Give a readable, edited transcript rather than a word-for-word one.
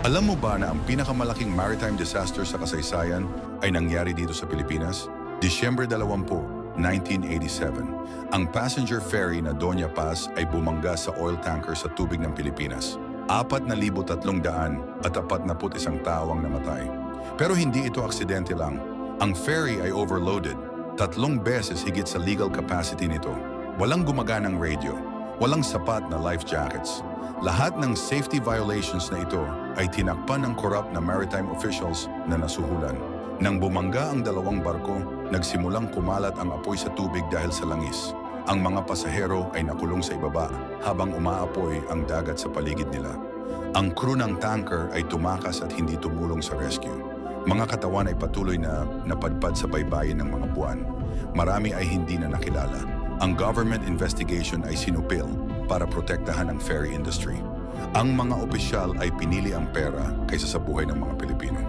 Alam mo ba na ang pinakamalaking maritime disaster sa kasaysayan ay nangyari dito sa Pilipinas? Disyembre 20, 1987, ang passenger ferry na Doña Paz ay bumangga sa oil tanker sa tubig ng Pilipinas. 4,300 at 41 tao ang namatay. Pero hindi ito aksidente lang. Ang ferry ay overloaded, 3 beses higit sa legal capacity nito. Walang gumaganang radio, walang sapat na life jackets. Lahat ng safety violations na ito ay tinakpan ng corrupt na maritime officials na nasuhulan. Nang bumangga ang 2 barko, nagsimulang kumalat ang apoy sa tubig dahil sa langis. Ang mga pasahero ay nakulong sa ibaba habang umaapoy ang dagat sa paligid nila. Ang crew ng tanker ay tumakas at hindi tumulong sa rescue. Mga katawan ay patuloy na napadpad sa baybayin ng mga buwan. Marami ay hindi na nakilala. Ang government investigation ay sinupil para protektahan ang ferry industry. Ang mga opisyal ay pinili ang pera kaysa sa buhay ng mga Pilipino.